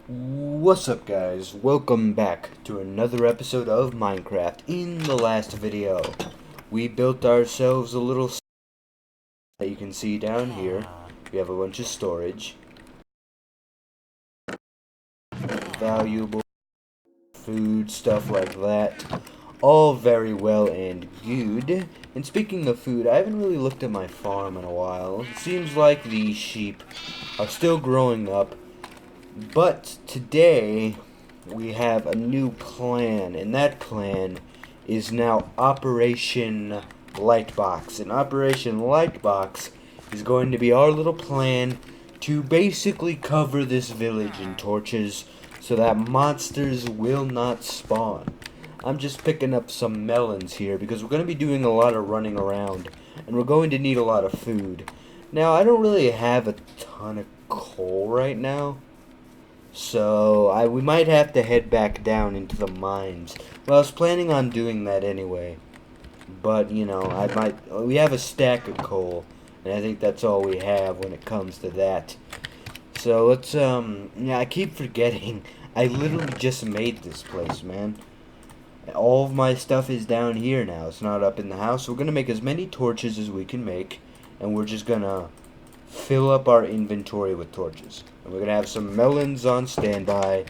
What's up, guys? Welcome back to another episode of Minecraft. In the last video, we built ourselves a little that you can see down here. We have a bunch of storage, valuable food, stuff like that. All very well and good. And speaking of food, I haven't really looked at my farm in a while. It seems like the sheep are still growing up. But today, we have a new plan, and that plan is now Operation Lightbox. And Operation Lightbox is going to be our little plan to basically cover this village in torches so that monsters will not spawn. I'm just picking up some melons here because we're going to be doing a lot of running around, and we're going to need a lot of food. Now, I don't really have a ton of coal right now. So we might have to head back down into the mines. Well, I was planning on doing that anyway, but we have a stack of coal, and I think that's all we have when it comes to that. So let's yeah, I keep forgetting. I literally just made this place, man. All of my stuff is down here now. It's not up in the house. We're gonna make as many torches as we can make, and we're just gonna fill up our inventory with torches. And we're going to have some melons on standby,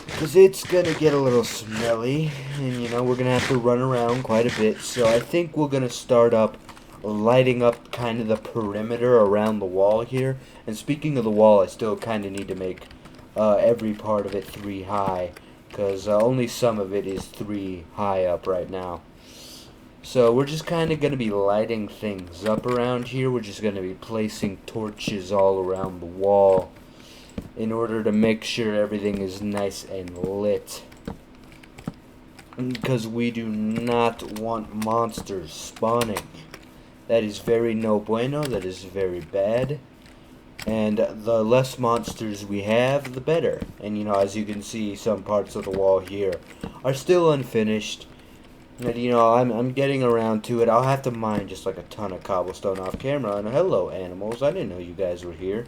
because it's going to get a little smelly, and we're going to have to run around quite a bit. So I think we're going to start up lighting up kind of the perimeter around the wall here. And speaking of the wall, I still kind of need to make every part of it 3 high, because only some of it is 3 high up right now. So we're just kind of going to be lighting things up around here. We're just going to be placing torches all around the wall in order to make sure everything is nice and lit. Because we do not want monsters spawning. That is very no bueno. That is very bad. And the less monsters we have, the better. And as you can see, some parts of the wall here are still unfinished. And I'm getting around to it. I'll have to mine just like a ton of cobblestone off camera. And hello, animals. I didn't know you guys were here.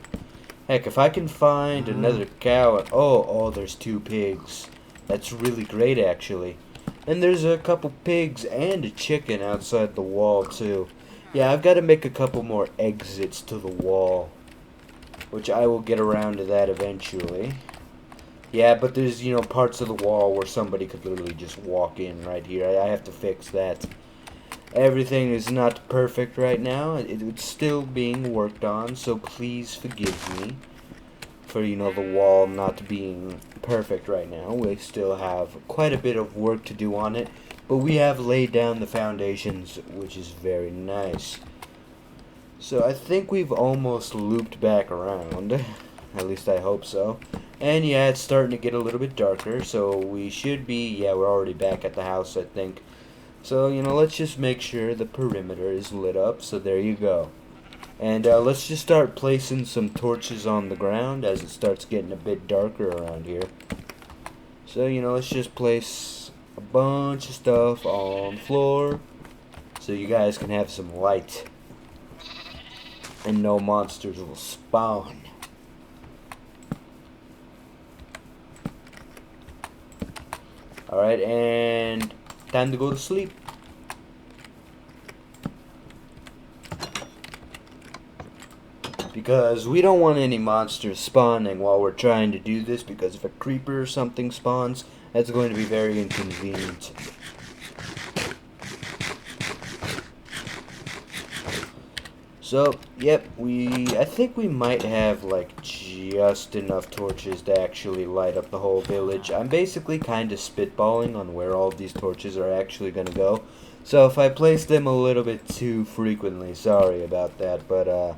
Heck, if I can find another cow. Oh, there's 2 pigs. That's really great, actually. And there's a couple pigs and a chicken outside the wall, too. Yeah, I've got to make a couple more exits to the wall, which I will get around to that eventually. Yeah, but there's, parts of the wall where somebody could literally just walk in right here. I have to fix that. Everything is not perfect right now. It's still being worked on, so please forgive me for, the wall not being perfect right now. We still have quite a bit of work to do on it, but we have laid down the foundations, which is very nice. So I think we've almost looped back around. At least I hope so. And yeah, it's starting to get a little bit darker, so we should be, yeah, we're already back at the house, I think. So, let's just make sure the perimeter is lit up, so there you go. And let's just start placing some torches on the ground as it starts getting a bit darker around here. So, let's just place a bunch of stuff on the floor so you guys can have some light. And no monsters will spawn. Alright, and time to go to sleep. Because we don't want any monsters spawning while we're trying to do this, because if a creeper or something spawns, that's going to be very inconvenient. So, yep, I think we might have, like, just enough torches to actually light up the whole village. I'm basically kind of spitballing on where all of these torches are actually going to go. So if I place them a little bit too frequently, sorry about that, but,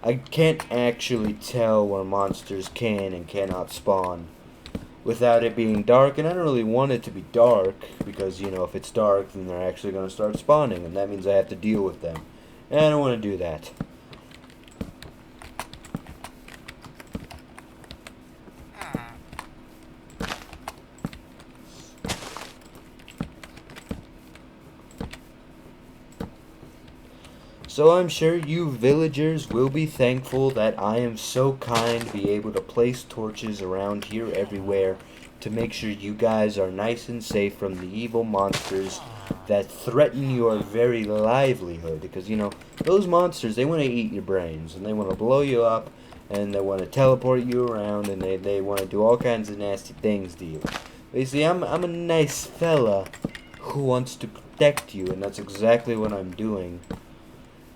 I can't actually tell where monsters can and cannot spawn without it being dark, and I don't really want it to be dark, because, if it's dark, then they're actually going to start spawning, and that means I have to deal with them. And I don't want to do that. So I'm sure you villagers will be thankful that I am so kind to be able to place torches around here everywhere to make sure you guys are nice and safe from the evil monsters that threaten your very livelihood. Because, you know, those monsters, they want to eat your brains, and they want to blow you up, and they want to teleport you around, and they want to do all kinds of nasty things to you. But you see, I'm a nice fella who wants to protect you, and that's exactly what I'm doing.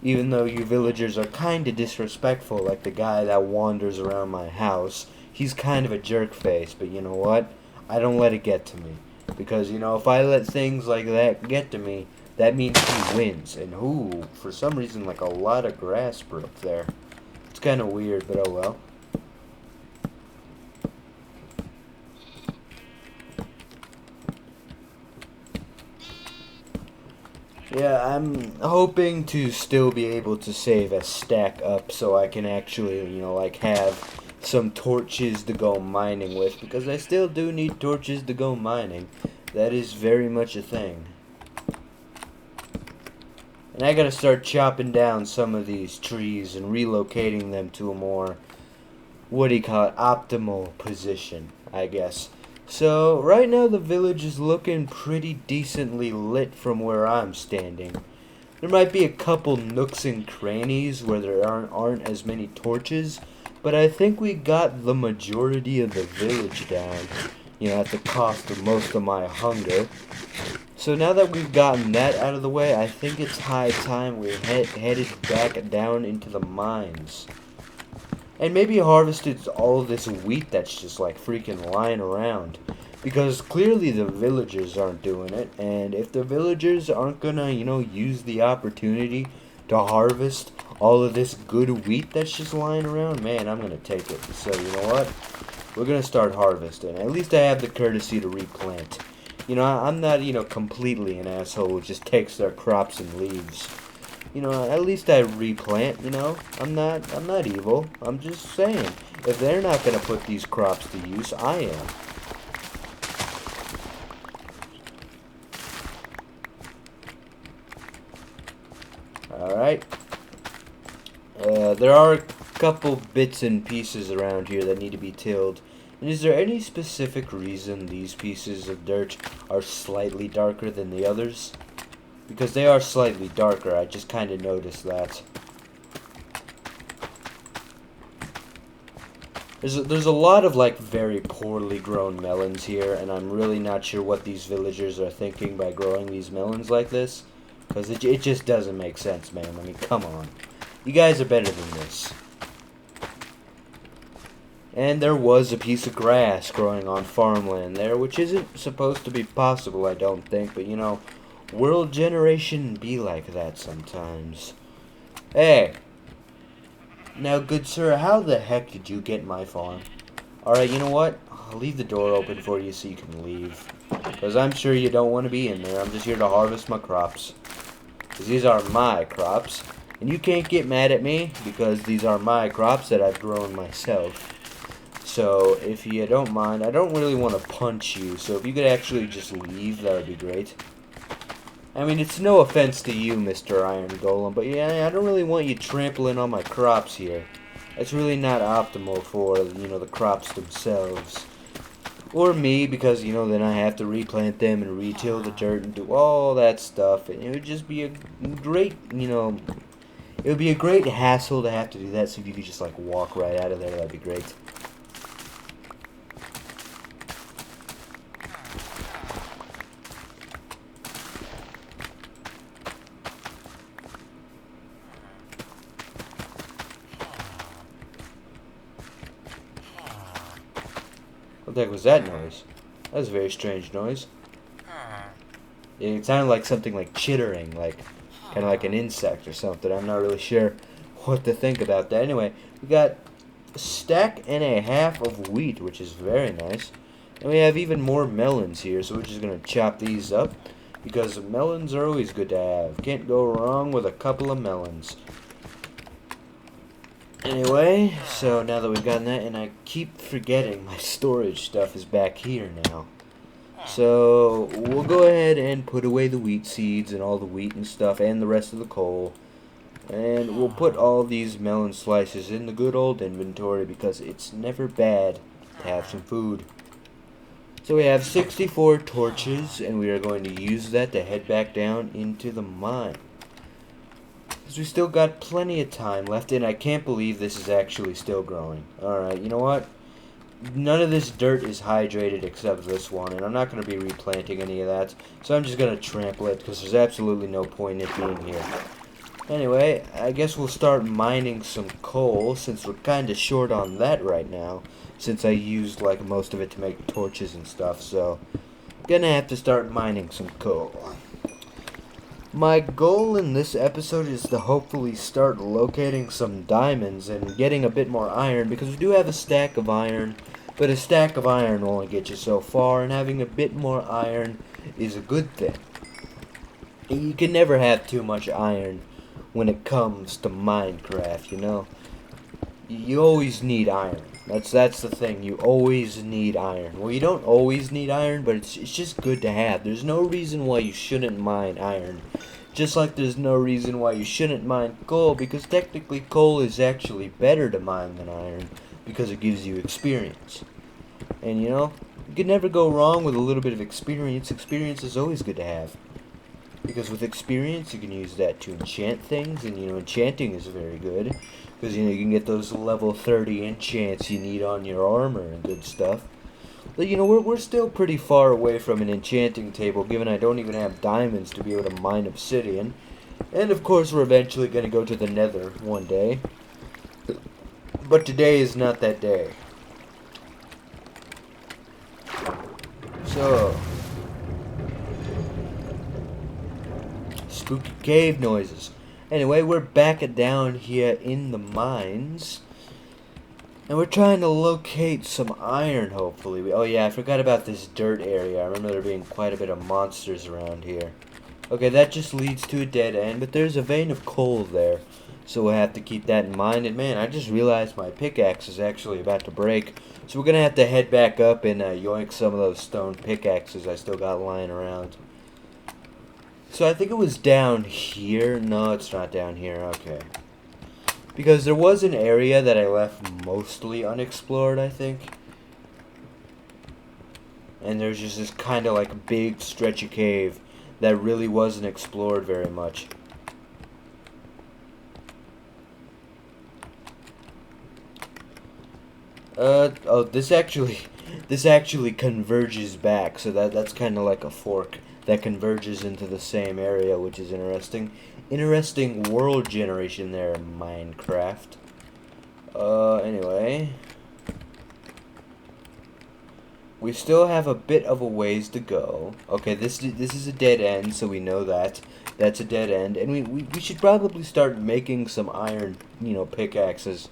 Even though you villagers are kind of disrespectful, like the guy that wanders around my house. He's kind of a jerk face, but you know what? I don't let it get to me. Because, you know, if I let things like that get to me, that means he wins. And ooh, for some reason, like a lot of grass broke there. It's kind of weird, but oh well. Yeah, I'm hoping to still be able to save a stack up so I can actually, you know, like have some torches to go mining with, because I still do need torches to go mining. That is very much a thing. And I gotta start chopping down some of these trees and relocating them to a more, what do you call it, optimal position, I guess. So, right now the village is looking pretty decently lit from where I'm standing. There might be a couple nooks and crannies where there aren't as many torches, but I think we got the majority of the village down, you know, at the cost of most of my hunger. So now that we've gotten that out of the way, I think it's high time we're headed back down into the mines. And maybe harvested all of this wheat that's just like freaking lying around. Because clearly the villagers aren't doing it. And if the villagers aren't gonna, you know, use the opportunity to harvest all of this good wheat that's just lying around, man, I'm gonna take it. So you know what? We're gonna start harvesting. At least I have the courtesy to replant. You know, I'm not, you know, completely an asshole who just takes their crops and leaves. You know, at least I replant, you know. I'm not evil. I'm just saying, if they're not going to put these crops to use, I am. Alright. There are a couple bits and pieces around here that need to be tilled. And is there any specific reason these pieces of dirt are slightly darker than the others? Because they are slightly darker, I just kind of noticed that. There's a lot of like very poorly grown melons here, and I'm really not sure what these villagers are thinking by growing these melons like this. Because it just doesn't make sense, man. I mean, come on. You guys are better than this. And there was a piece of grass growing on farmland there, which isn't supposed to be possible, I don't think, but you know, world generation be like that sometimes. Hey! Now, good sir, how the heck did you get my farm? Alright, you know what? I'll leave the door open for you so you can leave. Because I'm sure you don't want to be in there. I'm just here to harvest my crops. Because these are my crops. And you can't get mad at me, because these are my crops that I've grown myself. So, if you don't mind, I don't really want to punch you. So, if you could actually just leave, that would be great. I mean, it's no offense to you, Mr. Iron Golem, but yeah, I don't really want you trampling on my crops here. That's really not optimal for, you know, the crops themselves. Or me, because, you know, then I have to replant them and retill the dirt and do all that stuff. And it would just be a great, you know, it would be a great hassle to have to do that, so if you could just, like, walk right out of there, that'd be great. What the heck was that noise? That was a very strange noise. It sounded like something like chittering, like kind of like an insect or something. I'm not really sure what to think about that. Anyway, we got a stack and a half of wheat, which is very nice. And we have even more melons here, so we're just going to chop these up. Because melons are always good to have. Can't go wrong with a couple of melons. Anyway, so now that we've gotten that, and I keep forgetting my storage stuff is back here now. So, we'll go ahead and put away the wheat seeds and all the wheat and stuff and the rest of the coal. And we'll put all these melon slices in the good old inventory because it's never bad to have some food. So we have 64 torches, and we are going to use that to head back down into the mine. Because we still got plenty of time left, and I can't believe this is actually still growing. Alright, you know what? None of this dirt is hydrated except this one, and I'm not going to be replanting any of that. So I'm just going to trample it, because there's absolutely no point in it being here. Anyway, I guess we'll start mining some coal, since we're kind of short on that right now. Since I used, like, most of it to make torches and stuff, so gonna have to start mining some coal. My goal in this episode is to hopefully start locating some diamonds and getting a bit more iron, because we do have a stack of iron, but a stack of iron will only get you so far, and having a bit more iron is a good thing. You can never have too much iron when it comes to Minecraft, you know? You always need iron. That's the thing. You always need iron. Well, you don't always need iron, but it's just good to have. There's no reason why you shouldn't mine iron. Just like there's no reason why you shouldn't mine coal, because technically coal is actually better to mine than iron, because it gives you experience. And you know, you can never go wrong with a little bit of experience. Experience is always good to have. Because with experience, you can use that to enchant things, and you know, enchanting is very good. Because you know, you can get those level 30 enchants you need on your armor and good stuff. But you know, we're still pretty far away from an enchanting table, given I don't even have diamonds to be able to mine obsidian. And of course, we're eventually going to go to the nether one day. But today is not that day. So, spooky cave noises. Anyway, we're back down here in the mines. And we're trying to locate some iron, hopefully. Oh yeah, I forgot about this dirt area. I remember there being quite a bit of monsters around here. Okay, that just leads to a dead end, but there's a vein of coal there. So we'll have to keep that in mind. And man, I just realized my pickaxe is actually about to break. So we're going to have to head back up and yoink some of those stone pickaxes I still got lying around. So I think it was down here. No, it's not down here. Okay. Because there was an area that I left mostly unexplored, I think. And there's just this kind of like big stretchy cave that really wasn't explored very much. Oh, this actually converges back, so that's kind of like a fork that converges into the same area, which is interesting. Interesting world generation there, Minecraft. Anyway. We still have a bit of a ways to go. Okay, this is a dead end, so we know that. That's a dead end. And we should probably start making some iron, you know, pickaxes.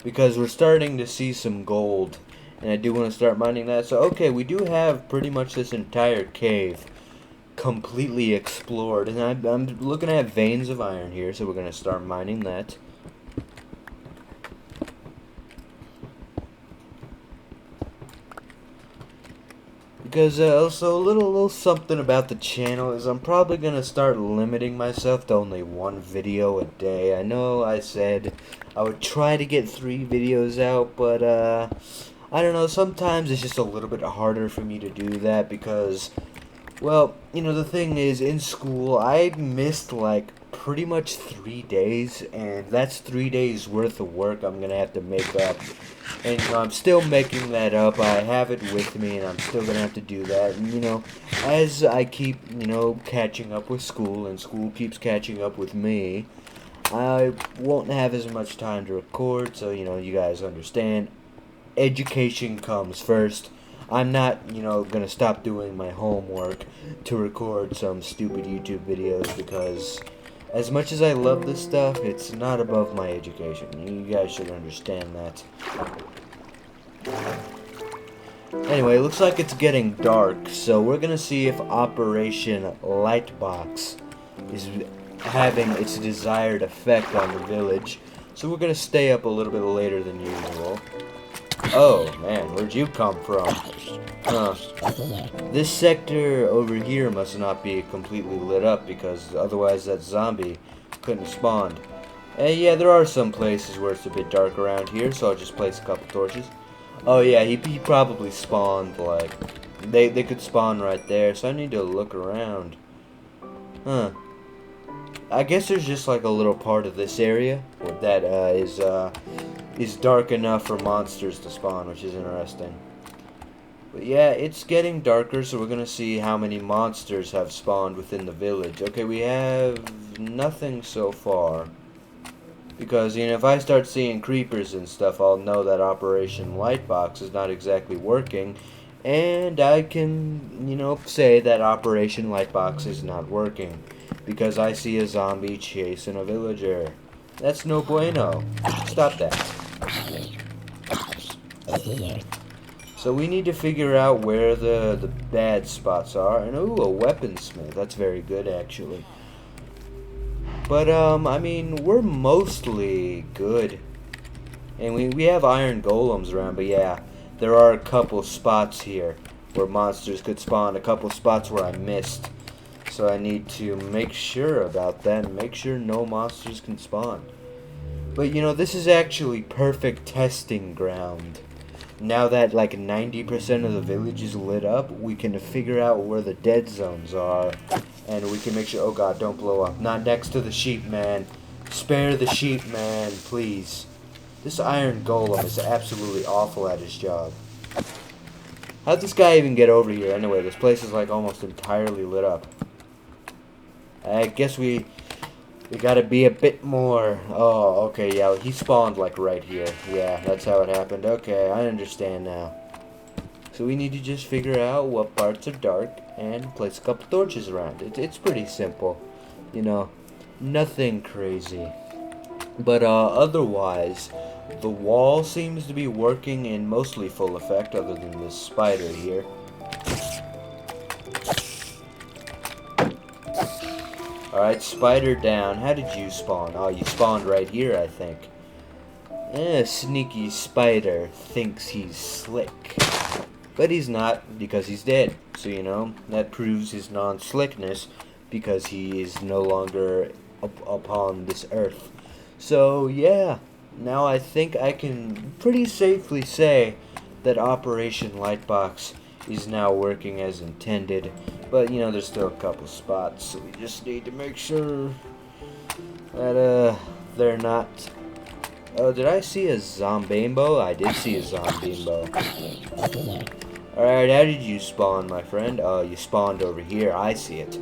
Because we're starting to see some gold. And I do want to start mining that. So, okay, we do have pretty much this entire cave completely explored, and I'm looking at veins of iron here, so we're gonna start mining that. Because also a little something about the channel is I'm probably gonna start limiting myself to only one video a day. I know I said I would try to get 3 videos out, but I don't know, sometimes it's just a little bit harder for me to do that because, well, you know, the thing is, in school, I missed, like, pretty much 3 days, and that's 3 days worth of work I'm gonna have to make up. And, you know, I'm still making that up. I have it with me, and I'm still gonna have to do that. And, you know, as I keep, you know, catching up with school, and school keeps catching up with me, I won't have as much time to record, so, you know, you guys understand. Education comes first. I'm not, you know, gonna stop doing my homework to record some stupid YouTube videos because as much as I love this stuff, it's not above my education. You guys should understand that. Anyway, it looks like it's getting dark, so we're gonna see if Operation Lightbox is having its desired effect on the village. So we're gonna stay up a little bit later than usual. Oh, man, where'd you come from? Huh. This sector over here must not be completely lit up because otherwise that zombie couldn't have spawned. And yeah, there are some places where it's a bit dark around here, so I'll just place a couple torches. Oh yeah, he probably spawned, like, they could spawn right there, so I need to look around. Huh. I guess there's just like a little part of this area that is dark enough for monsters to spawn, which is interesting. But yeah, it's getting darker, so we're gonna see how many monsters have spawned within the village. Okay, we have nothing so far. Because, you know, if I start seeing creepers and stuff, I'll know that Operation Lightbox is not exactly working. And I can, you know, say that Operation Lightbox is not working. Because I see a zombie chasing a villager. That's no bueno. Stop that. So we need to figure out where the bad spots are. And ooh, a weaponsmith. That's very good, actually. But, I mean, we're mostly good. And we have iron golems around, but yeah, there are a couple spots here where monsters could spawn. A couple spots where I missed. So I need to make sure about that and make sure no monsters can spawn. But, you know, this is actually perfect testing ground. Now that, like, 90% of the village is lit up, we can figure out where the dead zones are. And we can make sure, oh god, don't blow up. Not next to the sheep, man. Spare the sheep, man, please. This iron golem is absolutely awful at his job. How'd this guy even get over here? Anyway, this place is like almost entirely lit up. I guess we gotta be a bit more... Oh, okay, yeah, he spawned like right here. Yeah, that's how it happened. Okay, I understand now. So we need to just figure out what parts are dark and place a couple torches around it. It's pretty simple, you know, nothing crazy. But otherwise, the wall seems to be working in mostly full effect, other than this spider here. Alright, spider down. How did you spawn? Oh, you spawned right here, I think. Sneaky spider thinks he's slick. But he's not, because he's dead. So, you know, that proves his non-slickness, because he is no longer upon this earth. So, yeah. Now I think I can pretty safely say that Operation Lightbox is now working as intended. But, you know, there's still a couple spots, so we just need to make sure that, they're not... Oh, did I see a zombimbo? I did see a zombimbo. Alright, how did you spawn, my friend? Oh, you spawned over here. I see it.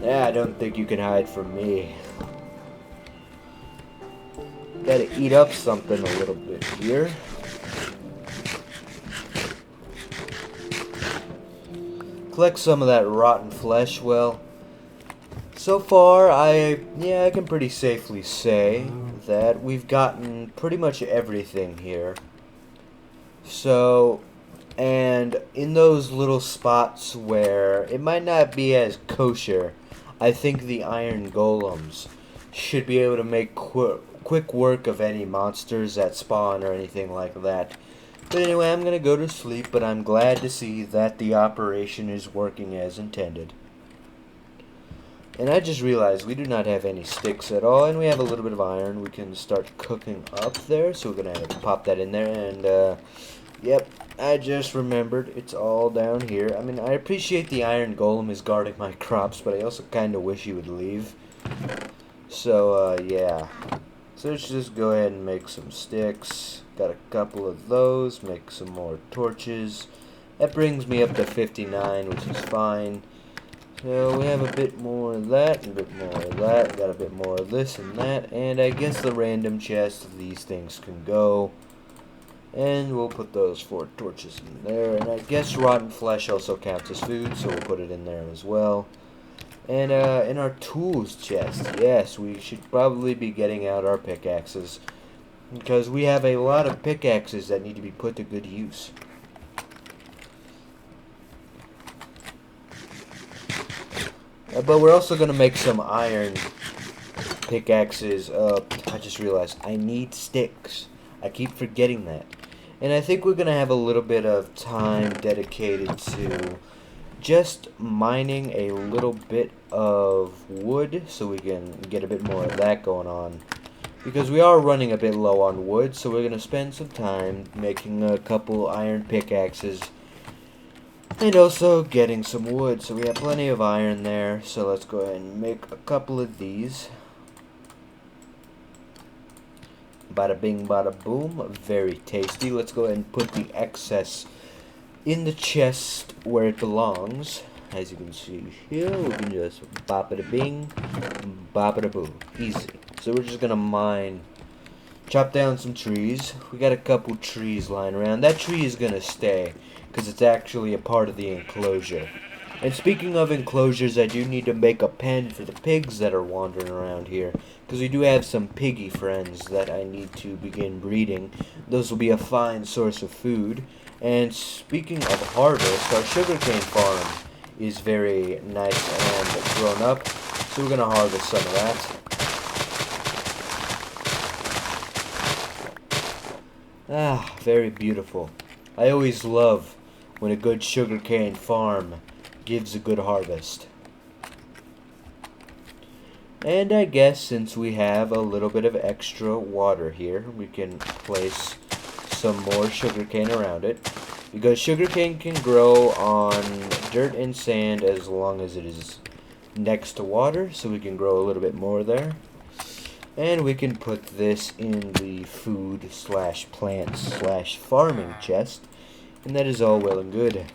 Yeah, I don't think you can hide from me. Gotta eat up something a little bit here. Collect some of that rotten flesh. Well, so far, I can pretty safely say that we've gotten pretty much everything here. So, and in those little spots where it might not be as kosher, I think the iron golems should be able to make quick work of any monsters that spawn or anything like that. But anyway, I'm gonna go to sleep, but I'm glad to see that the operation is working as intended. And I just realized we do not have any sticks at all, and we have a little bit of iron. We can start cooking up there, so we're gonna have to pop that in there, and yep, I just remembered it's all down here. I mean, I appreciate the iron golem is guarding my crops, but I also kind of wish he would leave. So, yeah. So let's just go ahead and make some sticks. Got a couple of those. Make some more torches. That brings me up to 59, which is fine. So we have a bit more of that, and a bit more of that. Got a bit more of this and that. And I guess the random chest of these things can go. And we'll put those 4 torches in there. And I guess rotten flesh also counts as food, so we'll put it in there as well. And in our tools chest, yes, we should probably be getting out our pickaxes. Because we have a lot of pickaxes that need to be put to good use. But we're also going to make some iron pickaxes. I just realized I need sticks. I keep forgetting that. And I think we're going to have a little bit of time dedicated to just mining a little bit of wood so we can get a bit more of that going on. because we are running a bit low on wood, so we're going to spend some time making a couple iron pickaxes and also getting some wood. So we have plenty of iron there, so let's go ahead and make a couple of these. Bada bing, bada boom. Very tasty. Let's go ahead and put the excess in the chest where it belongs. As you can see here, we can just bop it a bing, bop it a boom. Easy. So we're just gonna chop down some trees. We got a couple trees lying around. That tree is gonna stay because it's actually a part of the enclosure. And speaking of enclosures, I do need to make a pen for the pigs that are wandering around here, because we do have some piggy friends that I need to begin breeding. Those will be a fine source of food. And speaking of harvest, our sugarcane farm is very nice and grown up, so we're going to harvest some of that. Ah, very beautiful. I always love when a good sugarcane farm gives a good harvest. And I guess since we have a little bit of extra water here, we can place some more sugarcane around it, because sugarcane can grow on dirt and sand as long as it is next to water, so we can grow a little bit more there. And we can put this in the food slash plant slash farming chest, and that is all well and good.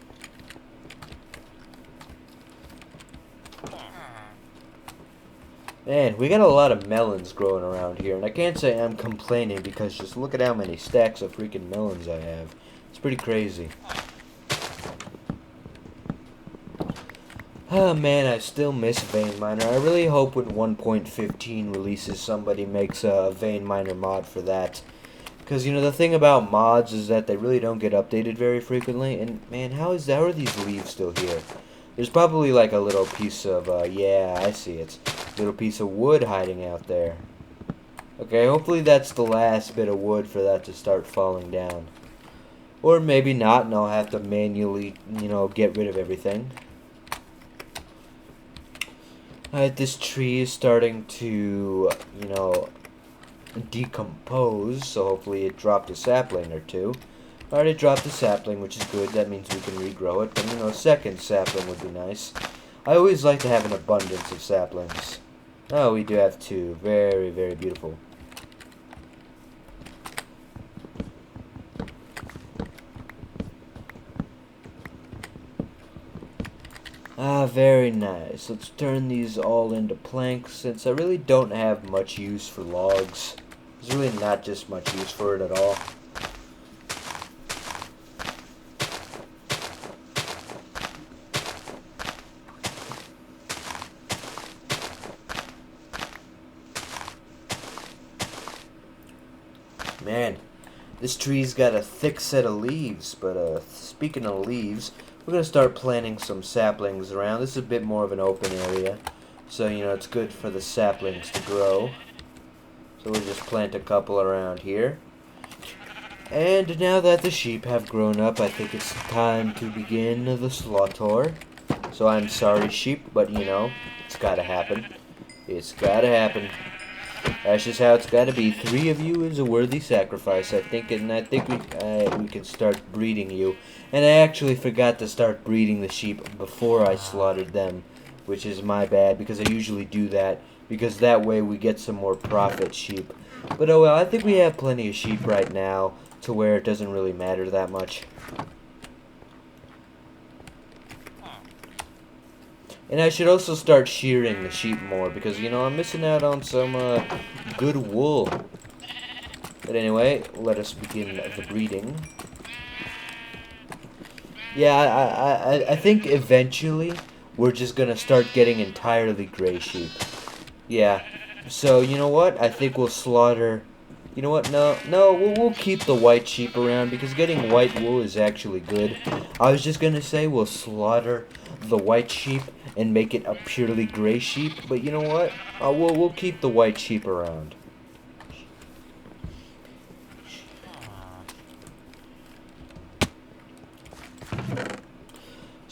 Man, we got a lot of melons growing around here, and I can't say I'm complaining because just look at how many stacks of freaking melons I have. It's pretty crazy. Oh man, I still miss Vein Miner. I really hope when 1.15 releases somebody makes a Vein Miner mod for that. Because, you know, the thing about mods is that they really don't get updated very frequently, and man, how are these leaves still here? There's probably like a little piece of, yeah, I see it. Little piece of wood hiding out there. Okay, hopefully that's the last bit of wood for that to start falling down. Or maybe not, and I'll have to manually, you know, get rid of everything. Alright, this tree is starting to, you know, decompose, so hopefully it dropped a sapling or two. Alright, it dropped a sapling, which is good. That means we can regrow it, but, you know, a second sapling would be nice. I always like to have an abundance of saplings. Oh, we do have two. Very, very beautiful. Ah, very nice. Let's turn these all into planks, since I really don't have much use for logs. There's really not just much use for it at all. Man, this tree's got a thick set of leaves, but speaking of leaves, we're going to start planting some saplings around. This is a bit more of an open area, so, you know, it's good for the saplings to grow. So we'll just plant a couple around here. And now that the sheep have grown up, I think it's time to begin the slaughter. So I'm sorry, sheep, but, you know, it's got to happen. It's got to happen. That's just how it's got to be. 3 of you is a worthy sacrifice, I think, and I think we can start breeding you. And I actually forgot to start breeding the sheep before I slaughtered them, which is my bad, because I usually do that, because that way we get some more profit sheep. But oh well, I think we have plenty of sheep right now to where it doesn't really matter that much. And I should also start shearing the sheep more, because, you know, I'm missing out on some good wool. But anyway, let us begin the breeding. Yeah, I think eventually we're just going to start getting entirely gray sheep. Yeah, so you know what? I think we'll slaughter... You know what? No, we'll keep the white sheep around, because getting white wool is actually good. I was just going to say we'll slaughter the white sheep and make it a purely gray sheep, but you know what? We'll keep the white sheep around.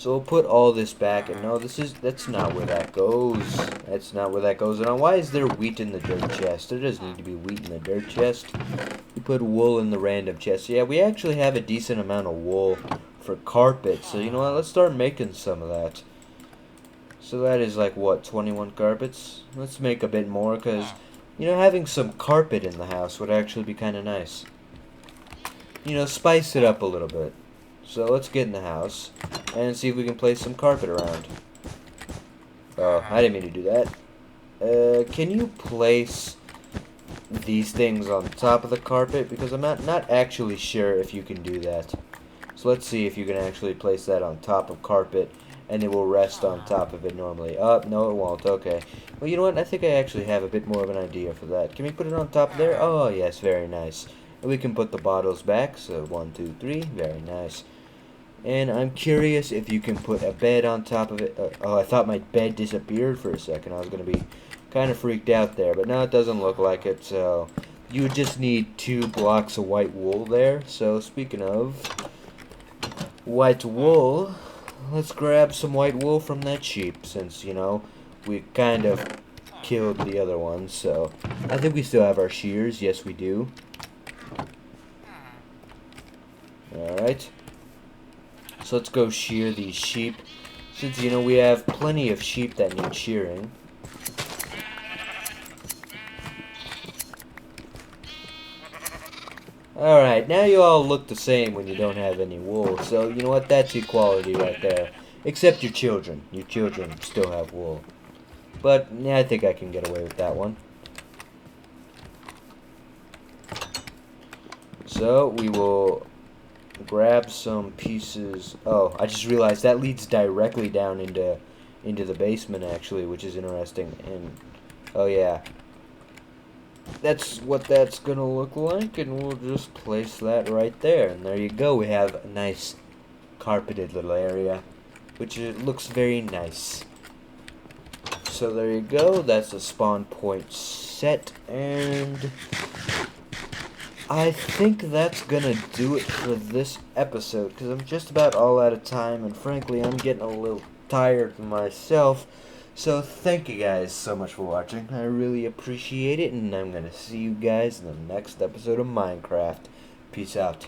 So we'll put all this back, and no, that's not where that goes. That's not where that goes. And why is there wheat in the dirt chest? There doesn't need to be wheat in the dirt chest. We put wool in the random chest. Yeah, we actually have a decent amount of wool for carpet. So you know what? Let's start making some of that. So that is like, what, 21 carpets? Let's make a bit more, because, you know, having some carpet in the house would actually be kind of nice. You know, spice it up a little bit. So let's get in the house and see if we can place some carpet around. Oh, I didn't mean to do that. Can you place these things on top of the carpet? Because I'm not actually sure if you can do that. So let's see if you can actually place that on top of carpet and it will rest on top of it normally. Oh, no it won't. Okay. Well, you know what? I think I actually have a bit more of an idea for that. Can we put it on top there? Oh, yes. Very nice. And we can put the bottles back. So 1, 2, 3. Very nice. And I'm curious if you can put a bed on top of it. Oh, I thought my bed disappeared for a second. I was going to be kind of freaked out there. But no, it doesn't look like it. So you would just need 2 blocks of white wool there. So speaking of white wool, let's grab some white wool from that sheep. Since, you know, we kind of killed the other one. So I think we still have our shears. Yes, we do. Alright. So let's go shear these sheep, since, you know, we have plenty of sheep that need shearing. Alright, now you all look the same when you don't have any wool, so you know what, that's equality right there. Except your children. Your children still have wool. But, yeah, I think I can get away with that one. So, we will grab some pieces. Oh, I just realized that leads directly down into the basement actually, which is interesting. And oh yeah, that's what that's gonna look like, and we'll just place that right there, and there you go. We have a nice carpeted little area, which it looks very nice. So there you go. That's the spawn point set, and I think that's gonna do it for this episode, because I'm just about all out of time, and frankly, I'm getting a little tired myself. So thank you guys so much for watching. I really appreciate it, and I'm gonna see you guys in the next episode of Minecraft. Peace out.